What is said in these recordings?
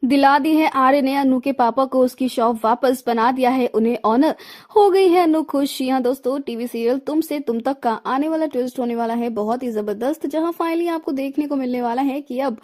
दिला दी है आर्य ने अनु के पापा को उसकी शॉप वापस बना दिया है उन्हें ऑनर। हो गई है अनु खुश। हाँ दोस्तों, टीवी सीरियल तुमसे तुम तक का आने वाला ट्विस्ट होने वाला है बहुत ही जबरदस्त, जहां फाइनली आपको देखने को मिलने वाला है कि अब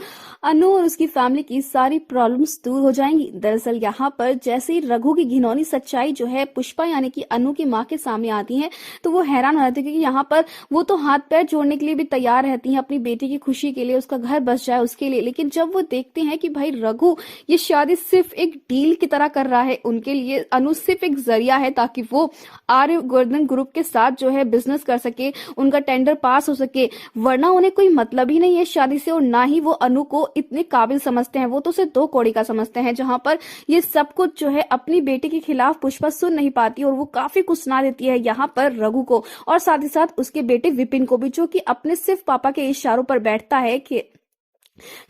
अनु और उसकी फैमिली की सारी प्रॉब्लम्स दूर हो जाएंगी। दरअसल यहाँ पर जैसे ही रघु की घिनौनी सच्चाई जो है पुष्पा यानी कि अनु की माँ के सामने आती है तो वो हैरान हो जाती है, क्योंकि यहाँ पर वो तो हाथ पैर जोड़ने के लिए भी तैयार रहती है अपनी बेटी की खुशी के लिए, उसका घर बस जाए उसके लिए। लेकिन जब वो देखते हैं कि भाई रघु ये शादी सिर्फ एक डील की तरह कर रहा है उनके लिए, अनु सिर्फ एक जरिया है ताकि वो आर्य गोवर्धन ग्रुप के साथ जो है बिजनेस कर सके, उनका टेंडर पास हो सके, वरना उन्हें कोई मतलब ही नहीं है शादी से। और ना ही वो अनु को इतने काबिल समझते हैं, वो तो सिर्फ 2 कौड़ी का समझते हैं। जहां पर ये सब कुछ जो है अपनी बेटी के खिलाफ पुष्पा सुन नहीं पाती और वो काफी कुछ सुना देती है यहाँ पर रघु को और साथ ही साथ उसके बेटे विपिन को भी, जो कि अपने सिर्फ पापा के इशारों पर बैठता है कि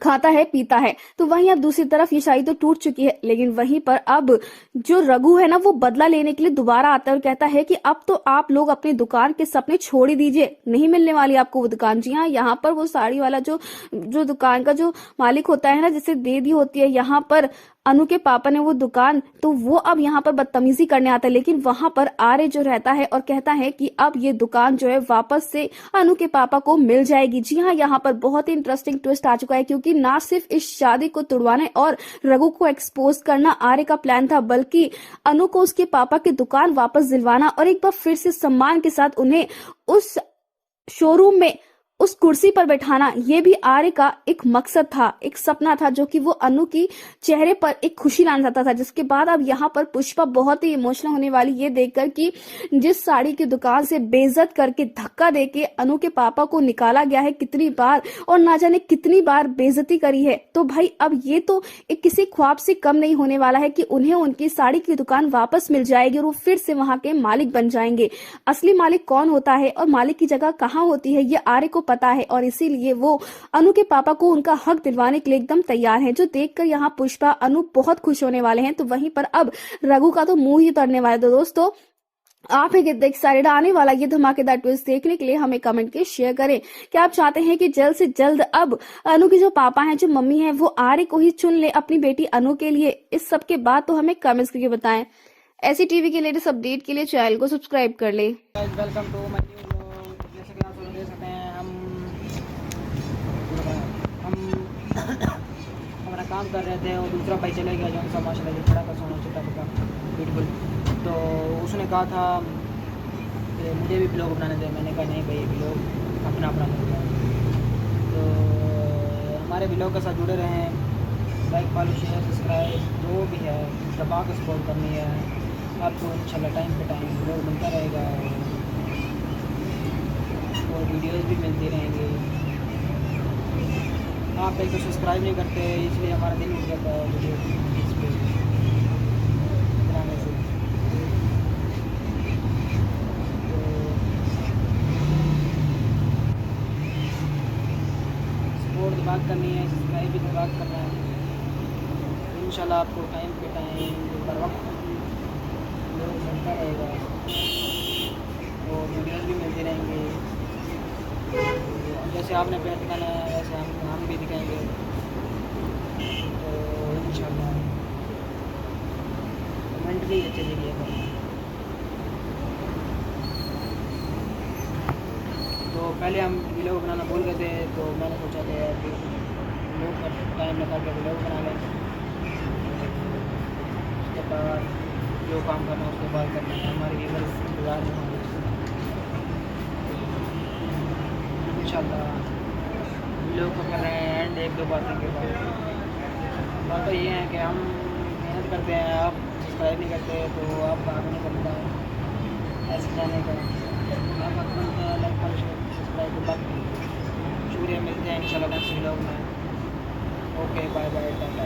खाता है पीता है। तो वहीं अब दूसरी तरफ ये शादी तो टूट चुकी है, लेकिन वहीं पर अब जो रघु है ना वो बदला लेने के लिए दोबारा आता है और कहता है कि अब तो आप लोग अपनी दुकान के सपने छोड़ ही दीजिए, नहीं मिलने वाली आपको वो दुकान। जी हाँ, यहाँ पर वो साड़ी वाला जो जो दुकान का जो मालिक होता है ना, जिसे दे दी होती है यहाँ पर अनु के पापा ने वो दुकान, तो वो अब यहाँ पर बदतमीजी करने आता है। लेकिन वहां पर आर्य जो रहता है और कहता है कि अब ये दुकान जो है वापस से अनु के पापा को मिल जाएगी। जी हाँ, यहाँ पर बहुत ही इंटरेस्टिंग ट्विस्ट आ चुका है, क्योंकि ना सिर्फ इस शादी को तुड़वाने और रघु को एक्सपोज करना आर्य का प्लान था, बल्कि अनु को उसके पापा की दुकान वापस दिलवाना और एक बार फिर से सम्मान के साथ उन्हें उस शोरूम में उस कुर्सी पर बैठाना, ये भी आर्य का एक मकसद था, एक सपना था, जो कि वो अनु की चेहरे पर एक खुशी लाना चाहता था। जिसके बाद अब यहाँ पर पुष्पा बहुत ही इमोशनल होने वाली ये देखकर कि जिस साड़ी की दुकान से बेइज्जत करके धक्का देके अनु के पापा को निकाला गया है कितनी बार और ना जाने कितनी बार बेइज्जती करी है, तो भाई अब ये तो एक किसी ख्वाब से कम नहीं होने वाला है कि उन्हें उनकी साड़ी की दुकान वापस मिल जाएगी और वो फिर से वहां के मालिक बन जाएंगे। असली मालिक कौन होता है और मालिक की जगह कहाँ होती है, ये आर्य को पता है और इसीलिए वो अनु के पापा को उनका हक दिलवाने के लिए एकदम तैयार है, जो देखकर यहाँ पुष्पा अनु बहुत खुश होने वाले हैं। तो वहीं पर अब रघु का तो मुंह ही उतरने वाला है। तो दोस्तों, आप एक एक्साइटेड आने वाला ये धमाकेदार ट्विस्ट देखने के लिए हमें कमेंट के शेयर करें। क्या आप चाहते हैं कि जल्द से जल्द अब अनु के जो पापा हैं, जो मम्मी हैं, वो आर्य को ही चुन ले अपनी बेटी अनु के लिए? इस सब के बाद तो हमें कमेंट्स करके बताएं। ऐसी टीवी के लेटेस्ट अपडेट के लिए चैनल को सब्सक्राइब कर ले। Welcome to my new vlog. जैसे कि आप लोग देख सकते हैं, हम हमारा काम कर रहे थे और दूसरा भाई चले गया, जो उनका माशाल्लाह ये खड़ा का सोना छोटा छोटा ब्यूटीफुल। तो उसने कहा था कि मुझे भी ब्लॉग बनाने दे। मैंने कहा नहीं भाई, ब्लॉग अपना अपना करता है। तो हमारे ब्लॉग के साथ जुड़े रहें, लाइक फॉलो शेयर सब्सक्राइब जो भी है दबा के सपोर्ट करनी है आपको। इंशाल्लाह टाइम पे टाइम ब्लॉग बनता रहेगा और वीडियोज़ भी मिलती रहेंगी। आप एक तो सब्सक्राइब नहीं करते, इसलिए हमारा दिल उठ जाता है वीडियो बनाने से। तो सपोर्ट की बात करनी है, सब्सक्राइब भी की बात करना है। इंशाल्लाह आपको टाइम पे टाइम पर वक्त लोग मिलता रहेगा और वीडियोज़ भी मिलती रहेंगी। जैसे आपने प्यार दिखाना है वैसे हम भी दिखाएंगे। तो इंशाल्लाह कमेंट भी अच्छे कीजिएगा। तो पहले हम वीडियो बनाना भूल गए थे, तो मैंने सोचा था यार लोग का टाइम निकाल के वीडियो बना लें। उसके बाद जो काम करना है उसके बाद करना है। हमारे व्यूअर्स इंतज़ार में होंगे इंशाल्लाह। लोग को कर रहे हैं एंड एक दो बातें के बाद बात तो ये है कि हम मेहनत करते हैं, आप सब्सक्राइब नहीं करते तो आपका आगे नहीं बनता है ऐसे जाने का। आप हक बनते हैं लाइक और सब्सक्राइब के बाद शुक्रिया। मिलते हैं इंशाल्लाह नेक्स्ट व्लॉग में। Okay bye bye Tata.